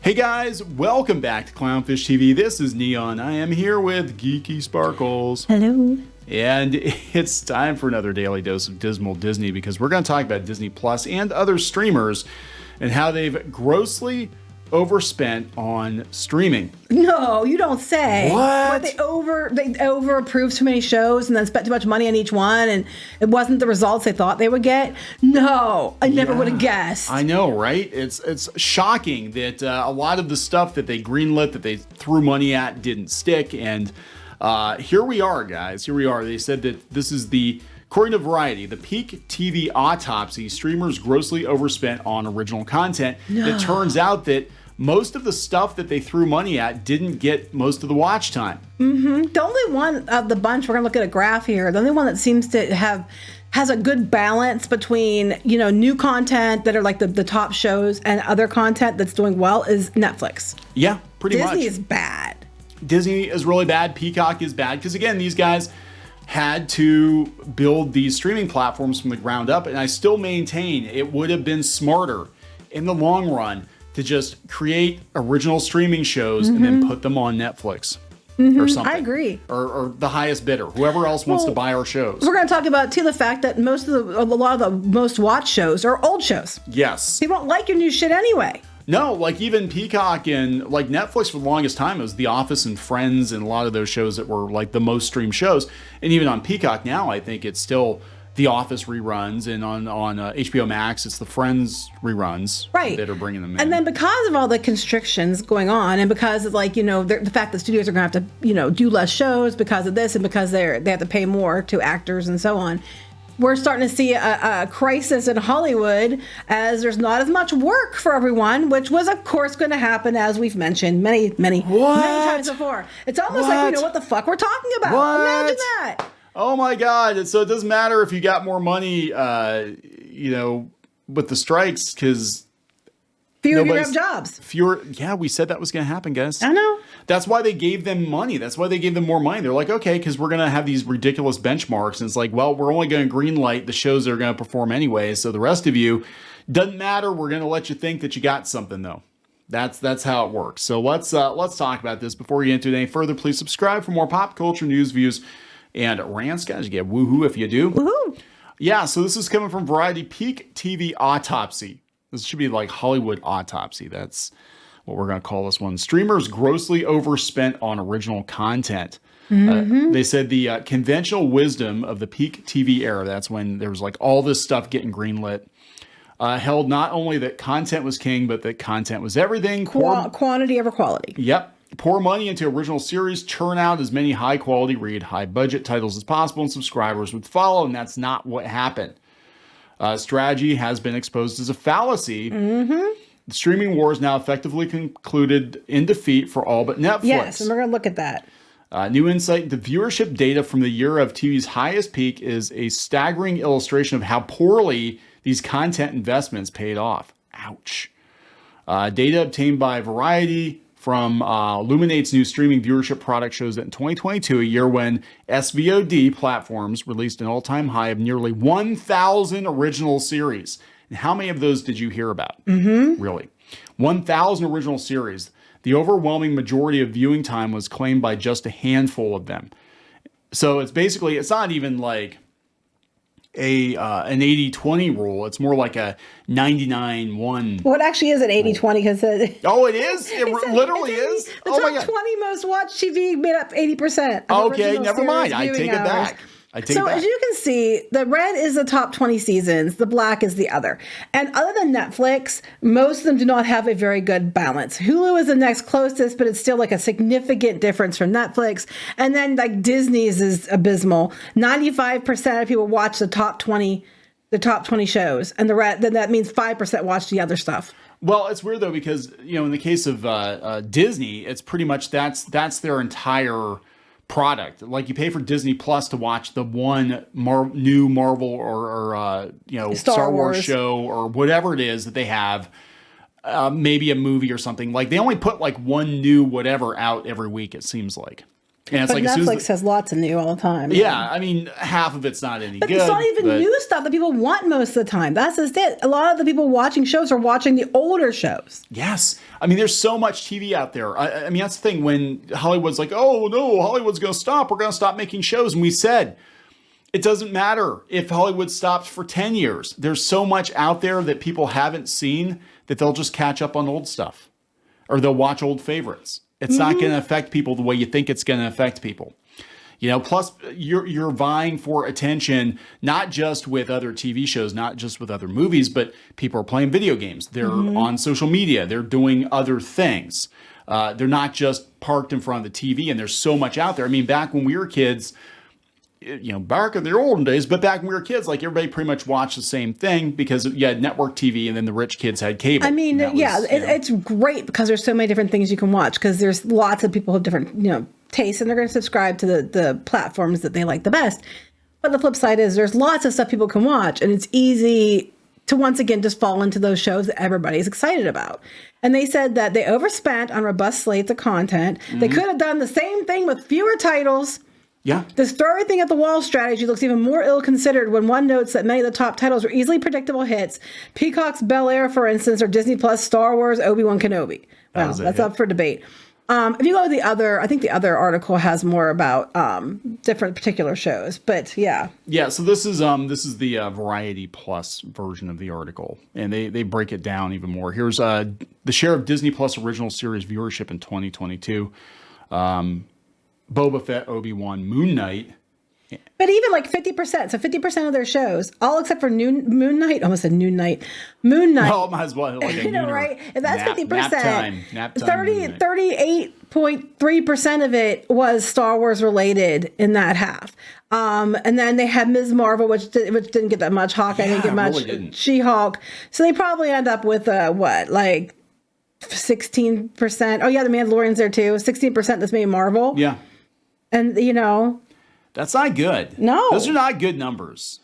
Hey guys, welcome back to Clownfish TV. This is Kneon. I am here with Geeky Sparkles. Hello. And it's time for another daily dose of dismal Disney because we're going to talk about Disney Plus and other streamers and how they've grossly overspent on streaming. No, you don't say. What? They over approved too many shows and then spent too much money on each one, and it wasn't the results they thought they would get. No, I never would have guessed. I know, right? It's shocking that a lot of the stuff that they greenlit, that they threw money at, didn't stick. And here we are, guys. Here we are. They said that this is according to Variety, the peak TV autopsy. Streamers grossly overspent on original content. No. It turns out that most of the stuff that they threw money at didn't get most of the watch time. Mm-hmm. The only one of the bunch, we're going to look at a graph here, the only one that seems to has a good balance between, new content that are like the top shows and other content that's doing well is Netflix. Yeah, pretty much. Disney is bad. Disney is really bad. Peacock is bad. Because again, these guys had to build these streaming platforms from the ground up. And I still maintain it would have been smarter in the long run to just create original streaming shows and then put them on Netflix or something. I agree. Or the highest bidder, whoever else wants to buy our shows. We're going to talk about, too, the fact that a lot of the most watched shows are old shows. Yes. People don't like your new shit anyway. No, like even Peacock and like Netflix for the longest time, it was The Office and Friends and a lot of those shows that were like the most streamed shows. And even on Peacock now, I think it's still The Office reruns, and on HBO Max, it's the Friends reruns that are bringing them in. And then because of all the constrictions going on, and because of the fact that studios are going to have to do less shows because of this, and because they have to pay more to actors and so on, we're starting to see a crisis in Hollywood as there's not as much work for everyone, which was, of course, going to happen, as we've mentioned many times before. It's almost like we know what the fuck we're talking about. Imagine that. Oh my God. So it doesn't matter if you got more money, with the strikes, because fewer have jobs. Yeah, we said that was going to happen, guys. I know. That's why they gave them money. That's why they gave them more money. They're like, okay, because we're going to have these ridiculous benchmarks. And it's like, well, we're only going to greenlight the shows that are going to perform anyway. So the rest of you, doesn't matter. We're going to let you think that you got something, though. That's how it works. So let's talk about this. Before we get into it any further, please subscribe for more pop culture news, views, and rants. Guys, you get woohoo if you do. Woohoo! Yeah, so this is coming from Variety. Peak TV autopsy. This should be like Hollywood autopsy. That's what we're going to call this one. Streamers grossly overspent on original content. They said the conventional wisdom of the peak TV era, that's when there was like all this stuff getting greenlit, held not only that content was king, but that content was everything. Quantity over quality. Yep. Pour money into original series, churn out as many high-quality, high-budget titles as possible, and subscribers would follow, and that's not what happened. Strategy has been exposed as a fallacy. The streaming war is now effectively concluded in defeat for all but Netflix. Yes, and we're going to look at that. New insight, the viewership data from the year of TV's highest peak is a staggering illustration of how poorly these content investments paid off. Ouch. Data obtained by Variety from Illuminate's new streaming viewership product shows that in 2022, a year when SVOD platforms released an all-time high of nearly 1,000 original series. And how many of those did you hear about? Really? 1,000 original series. The overwhelming majority of viewing time was claimed by just a handful of them. So it's not even like an 80-20 rule. It's more like a 99-1. Well, it actually is an 80-20 because oh, it is? It literally is? The top 20 most watched TV made up 80%. Okay, never mind. I take it back. So as you can see, the red is the top 20 seasons, the black is the other. And other than Netflix, most of them do not have a very good balance. Hulu is the next closest, but it's still like a significant difference from Netflix. And then like Disney's is abysmal. 95% of people watch the top 20 shows, and then that means 5% watch the other stuff. Well, it's weird though, because in the case of Disney, it's pretty much that's their entire product. Like you pay for Disney Plus to watch the one new Marvel or Star Wars show or whatever it is that they have, maybe a movie or something. Like they only put like one new whatever out every week, it seems like. And it's but like as soon as Netflix has lots of new all the time. yeah, I mean, half of it's not any But good. it's not even but, new stuff that people want most of the time. That's just it. A lot of the people watching shows are watching the older shows. Yes. I mean, there's so much TV out there. I mean, that's the thing when Hollywood's like, oh, no, Hollywood's going to stop. We're going to stop making shows. And we said, it doesn't matter if Hollywood stops for 10 years. There's so much out there that people haven't seen that they'll just catch up on old stuff or they'll watch old favorites. It's not going to affect people the way you think it's going to affect people. You know, plus you're vying for attention, not just with other TV shows, not just with other movies, but people are playing video games. They're on social media. They're doing other things. They're not just parked in front of the TV, and there's so much out there. I mean, back when we were kids, you know, back in the olden days, but back when we were kids, like everybody pretty much watched the same thing because you had network TV and then the rich kids had cable. I mean, yeah, it's great because there's so many different things you can watch because there's lots of people who have different, you know, tastes and they're going to subscribe to the platforms that they like the best. But the flip side is there's lots of stuff people can watch and it's easy to once again just fall into those shows that everybody's excited about. And they said that they overspent on robust slates of content. They could have done the same thing with fewer titles. Yeah. This throw everything at the wall strategy looks even more ill-considered when one notes that many of the top titles were easily predictable hits. Peacock's Bel Air, for instance, or Disney Plus Star Wars, Obi-Wan Kenobi. Well, that's up for debate. If you go to the other, I think the other article has more about different particular shows, but yeah. Yeah, so this is the Variety Plus version of the article, and they break it down even more. Here's the share of Disney Plus original series viewership in 2022. Boba Fett, Obi-Wan, Moon Knight. But even like 50%, so 50% of their shows, all except for Moon Knight, almost said Noon Night, Moon Knight. Oh, might as well like a you know, right? If that's 50%, nap time 38.3% of it was Star Wars related in that half. And then they had Ms. Marvel, which didn't get that much. Hawkeye didn't get much. Really She-Hulk. So they probably end up with like 16%. Oh yeah, the Mandalorian's there too. 16% that's maybe Marvel. Yeah. And you know, that's not good. No. Those are not good numbers.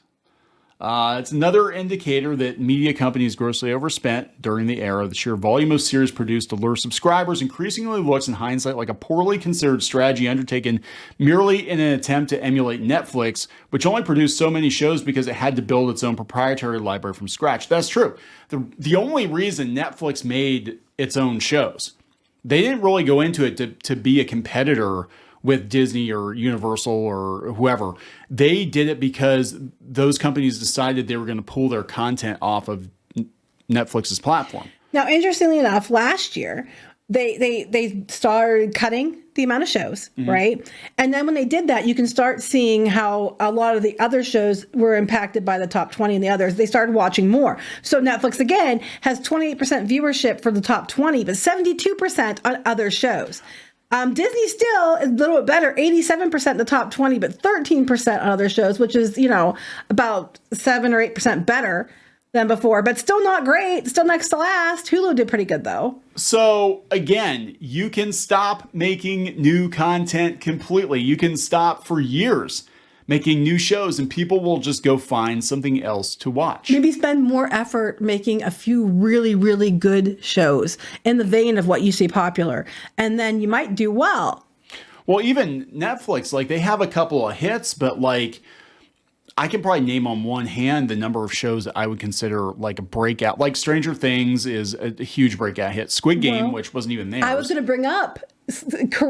It's another indicator that media companies grossly overspent during the era. The sheer volume of series produced to lure subscribers increasingly looks in hindsight like a poorly considered strategy undertaken merely in an attempt to emulate Netflix, which only produced so many shows because it had to build its own proprietary library from scratch. That's true. The only reason Netflix made its own shows, they didn't really go into it to be a competitor with Disney or Universal or whoever. They did it because those companies decided they were going to pull their content off of Netflix's platform. Now, interestingly enough, last year, they started cutting the amount of shows, right? And then when they did that, you can start seeing how a lot of the other shows were impacted by the top 20 and the others. They started watching more. So Netflix, again, has 28% viewership for the top 20, but 72% on other shows. Disney still is a little bit better, 87% in the top 20, but 13% on other shows, which is, you know, about 7 or 8% better than before, but still not great. Still next to last. Hulu did pretty good, though. So, again, you can stop making new content completely. You can stop for years making new shows, and people will just go find something else to watch. Maybe spend more effort making a few really, really good shows in the vein of what you see popular, and then you might do well. Well, even Netflix, like they have a couple of hits, but like I can probably name on one hand the number of shows that I would consider like a breakout. Like Stranger Things is a huge breakout hit. Squid Game, which wasn't even there. I was going to bring up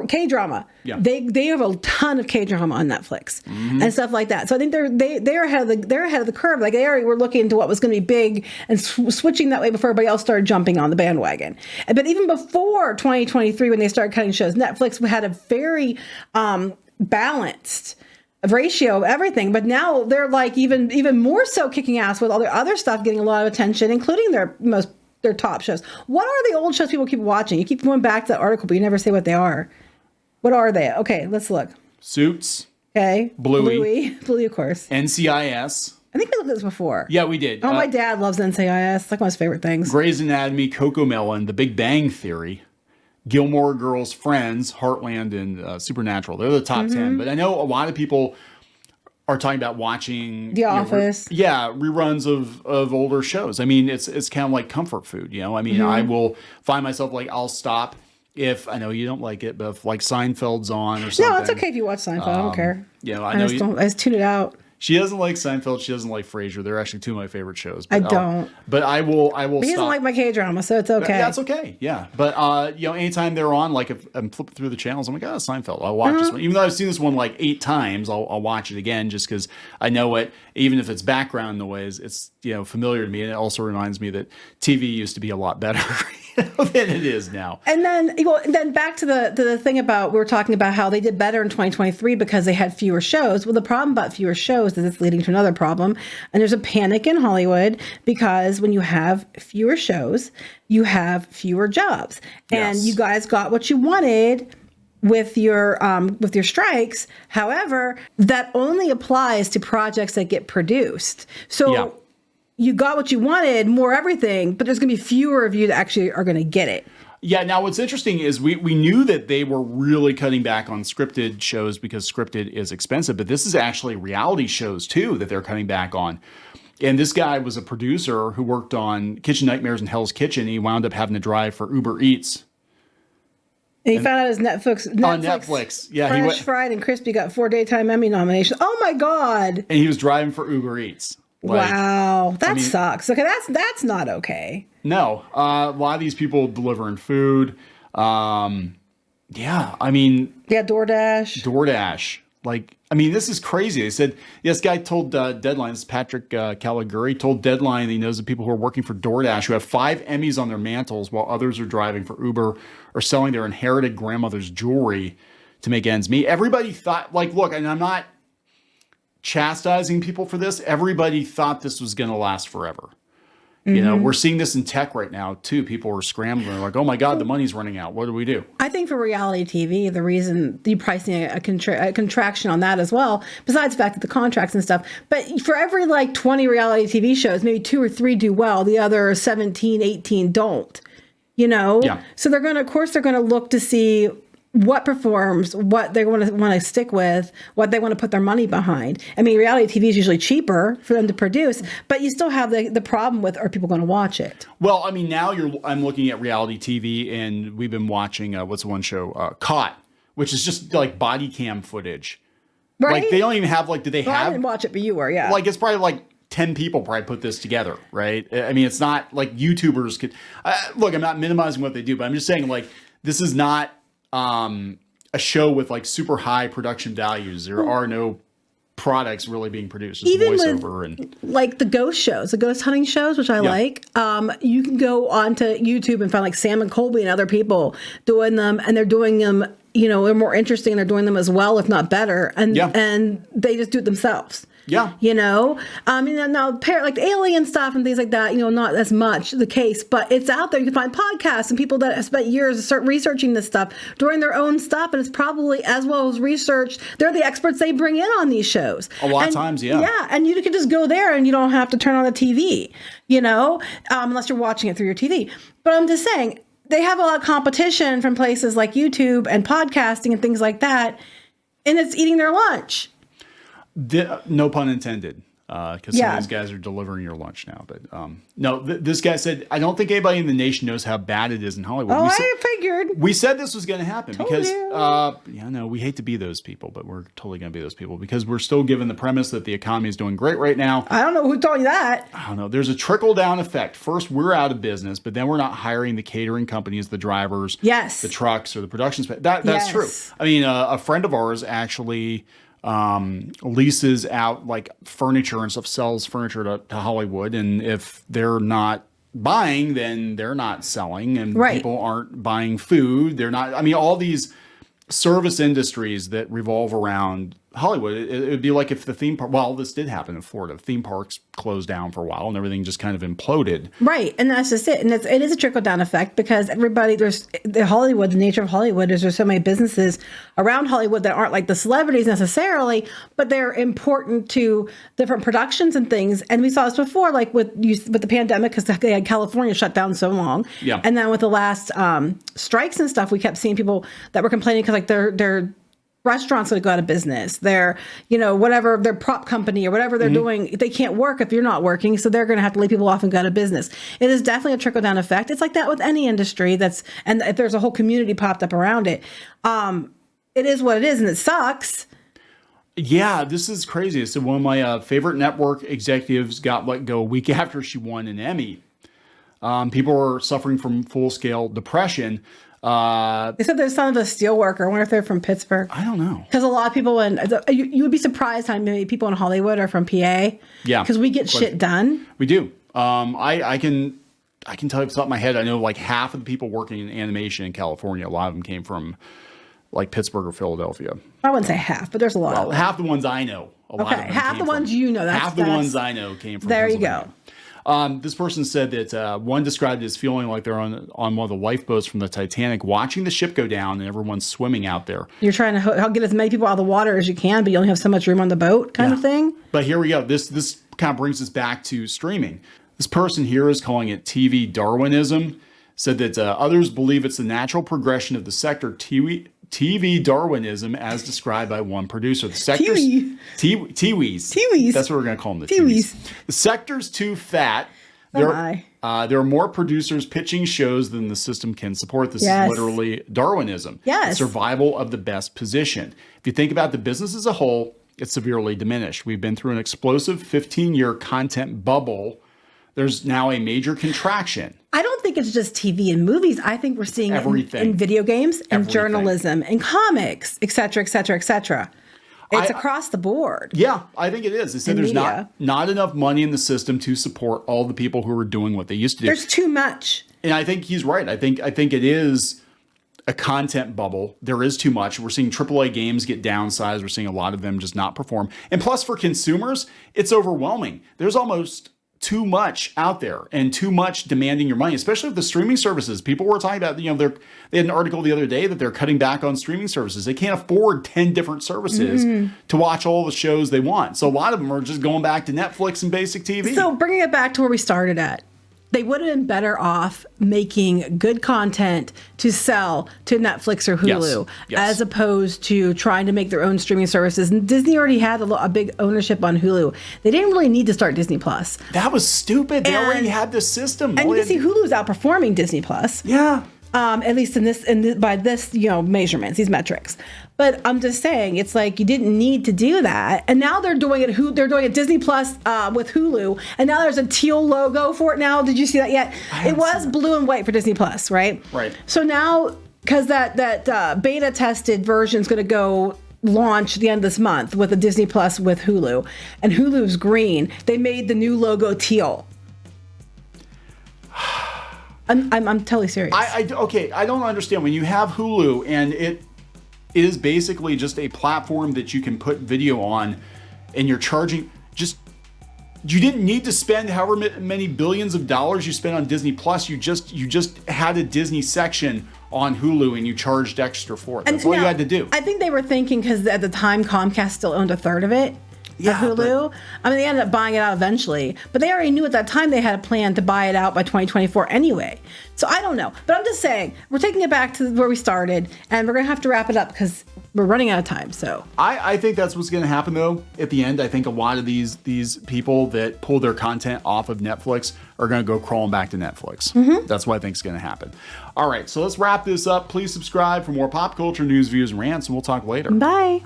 K-drama. Yeah. They have a ton of K-drama on Netflix and stuff like that. So I think they're ahead of the curve. Like they already were looking into what was going to be big and switching that way before everybody else started jumping on the bandwagon. But even before 2023, when they started cutting shows, Netflix had a very balanced ratio of everything, but now they're like even more so kicking ass with all their other stuff getting a lot of attention, including their top shows. What are the old shows people keep watching? You keep going back to that article, but you never say what they are. What are they? Okay, let's look. Suits. Okay. Bluey, of course. NCIS. I think we looked at this before. Yeah, we did. Oh, my dad loves NCIS. It's like one of his favorite things. Grey's Anatomy, Cocomelon, The Big Bang Theory, Gilmore Girls, Friends, Heartland, and Supernatural. They're the top 10. But I know a lot of people are talking about watching The Office. Reruns of older shows. I mean, it's kind of like comfort food, you know. I mean, I will find myself like I'll stop if I know you don't like it, but if like Seinfeld's on or something. No, it's okay if you watch Seinfeld. I don't care. You know, I just tune it out. She doesn't like Seinfeld. She doesn't like Frasier. They're actually two of my favorite shows. I don't. But I will But he doesn't stop. like my K-drama, so it's okay. That's okay. Yeah. But, you know, anytime they're on, like if I'm flipping through the channels, I'm like, oh, Seinfeld. I'll watch this one. Even though I've seen this one like 8 times, I'll watch it again just because I know it. Even if it's background noise, it's, you know, familiar to me. And it also reminds me that TV used to be a lot better than it is now. And then back to the thing about, we were talking about how they did better in 2023 because they had fewer shows. Well, the problem about fewer shows is it's leading to another problem. And there's a panic in Hollywood because when you have fewer shows, you have fewer jobs. And Yes. you guys got what you wanted with your strikes. However, that only applies to projects that get produced. So Yeah. you got what you wanted, more everything, but there's going to be fewer of you that actually are going to get it. Yeah, now what's interesting is we knew that they were really cutting back on scripted shows because scripted is expensive, but this is actually reality shows too that they're cutting back on. And this guy was a producer who worked on Kitchen Nightmares and Hell's Kitchen. He wound up having to drive for Uber Eats. And he found out his Netflix On Netflix. Yeah, he Fresh, went, Fried, and Crispy got 4 daytime Emmy nominations. Oh my God. and he was driving for Uber Eats. Like, Wow. That sucks. Okay, that's not okay. No, a lot of these people delivering food. Yeah, I mean, Yeah, DoorDash. Like, I mean, this is crazy. They said, this guy told Deadline, this is Patrick Caligari, told Deadline that he knows the people who are working for DoorDash who have 5 Emmys on their mantles while others are driving for Uber or selling their inherited grandmother's jewelry to make ends meet. Everybody thought, like, look, and I'm not chastising people for this. Everybody thought this was going to last forever. You know, we're seeing this in tech right now, too. People are scrambling. They're like, oh, my God, the money's running out. What do we do? I think for reality TV, the reason you're pricing a contraction on that as well, besides the fact that the contracts and stuff, but for every like 20 reality TV shows, maybe 2 or 3 do well, the other 17, 18 don't, you know? Yeah. So they're going to, of course, they're going to look to see what performs, what they want to stick with, what they want to put their money behind. I mean, reality TV is usually cheaper for them to produce, but you still have the problem with, are people going to watch it? Well, I mean, now I'm looking at reality TV, and we've been watching, what's the one show? Caught, which is just like body cam footage. Right? Like, they don't even have, like, do they Well, I have? didn't watch it, but you were, yeah. Like, it's probably like 10 people probably put this together, right? I mean, it's not like YouTubers could. Look, I'm not minimizing what they do, but I'm just saying, like, this is not a show with like super high production values. There are no products really being produced. Just Even voiceover with, and like the ghost shows, the ghost hunting shows, which I like. You can go onto YouTube and find like Sam and Colby and other people doing them, and they're doing them. You know, they're more interesting, and they're doing them as well, if not better. And and they just do it themselves. Yeah. You know, I mean, now like the alien stuff and things like that, you know, not as much the case, but it's out there. You can find podcasts and people that have spent years researching this stuff, doing their own stuff. And it's probably as well as researched. They're the experts they bring in on these shows. A lot of times, yeah. Yeah. And you can just go there and you don't have to turn on the TV, you know, unless you're watching it through your TV. But I'm just saying, they have a lot of competition from places like YouTube and podcasting and things like that. And it's eating their lunch. No pun intended, because some of these guys are delivering your lunch now. But no, this guy said, I don't think anybody in the nation knows how bad it is in Hollywood. Oh, I figured. We said this was going to happen because, you. we hate to be those people, but we're totally going to be those people because we're still given the premise that the economy is doing great right now. I don't know who told you that. I don't know. There's a trickle down effect. First, we're out of business, but then we're not hiring the catering companies, the drivers, Yes. the trucks, or the production. That's true. I mean, a friend of ours actually leases out like furniture and stuff, sells furniture to Hollywood. And if they're not buying, then they're not selling, and people aren't buying food. They're not, I mean, all these service industries that revolve around Hollywood. It would be like if the theme park, well, this did happen in Florida. The theme parks closed down for a while and everything just kind of imploded. Right. And that's just it. And it is a trickle down effect because everybody, there's the Hollywood, the nature of Hollywood is there's so many businesses around Hollywood that aren't like the celebrities necessarily, but they're important to different productions and things. And we saw this before, like with the pandemic, because they had California shut down so long. Yeah. And then with the last strikes and stuff, we kept seeing people that were complaining because like their restaurants going to go out of business. Their, whatever, their prop company or whatever they're doing, they can't work if you're not working. So they're going to have to lay people off and go out of business. It is definitely a trickle down effect. It's like that with any industry and if there's a whole community popped up around it. It is what it is and it sucks. Yeah, this is crazy. So one of my favorite network executives got let go a week after she won an Emmy. People were suffering from full-scale depression. They said there's son of a steel worker. I wonder if they're from Pittsburgh. I don't know. Because a lot of people you would be surprised how many people in Hollywood are from PA. Yeah. Because we get shit done. We do. I can tell you off the top of my head, I know like half of the people working in animation in California, a lot of them came from like Pittsburgh or Philadelphia. I wouldn't say half, but there's a lot of them. Half the ones I know. Okay, half the ones you know. Half the ones I know came from There you go. This person said that one described it as feeling like they're on one of the lifeboats from the Titanic, watching the ship go down and everyone's swimming out there. You're trying to get as many people out of the water as you can, but you only have so much room on the boat kind of thing. But here we go. This kind of brings us back to streaming. This person here is calling it TV Darwinism, said that others believe it's the natural progression of the sector TV Darwinism, as described by one producer. The sector's Tiwis. That's what we're going to call them. The Tiwis. The sector's too fat. There are more producers pitching shows than the system can support. This is literally Darwinism. Yes. Survival of the best position. If you think about the business as a whole, it's severely diminished. We've been through an explosive 15-year content bubble. There's now a major contraction. I don't think it's just TV and movies. I think we're seeing it in video games and journalism and comics, et cetera, et cetera, et cetera. It's across the board. Yeah, I think it is. They said there's not enough money in the system to support all the people who are doing what they used to do. There's too much. And I think he's right. I think it is a content bubble. There is too much. We're seeing AAA games get downsized. We're seeing a lot of them just not perform. And plus for consumers, it's overwhelming. There's almost too much out there and too much demanding your money, especially with the streaming services. People were talking about, they had an article the other day that they're cutting back on streaming services. They can't afford 10 different services to watch all the shows they want. So a lot of them are just going back to Netflix and basic TV. So bringing it back to where we started at, they would have been better off making good content to sell to Netflix or Hulu as opposed to trying to make their own streaming services. And Disney already had a big ownership on Hulu. They didn't really need to start Disney Plus. That was stupid. They already had this system. And you can see Hulu's outperforming Disney Plus. Yeah. At least by this, measurements, these metrics. But I'm just saying, it's like you didn't need to do that. And now they're doing it. They're doing it Disney Plus with Hulu, and now there's a teal logo for it. Now, did you see that yet? It was blue and white for Disney Plus, right? Right. So now, because that beta tested version is going to go launch the end of this month with a Disney Plus with Hulu, and Hulu's green. They made the new logo teal. I'm totally serious. Okay, I don't understand. When you have Hulu and it is basically just a platform that you can put video on and you're charging, you didn't need to spend however many billions of dollars you spent on Disney Plus. You just had a Disney section on Hulu and you charged extra for it. That's all you had to do. I think they were thinking, because at the time Comcast still owned a third of it. Hulu. They ended up buying it out eventually, but they already knew at that time they had a plan to buy it out by 2024 anyway. So I don't know, but I'm just saying we're taking it back to where we started, and we're gonna have to wrap it up because we're running out of time. So I think that's what's gonna happen though. At the end, I think a lot of these people that pull their content off of Netflix are gonna go crawling back to Netflix. That's what I think is gonna happen. All right, so let's wrap this up. Please subscribe for more pop culture news, views, and rants, and we'll talk later. Bye.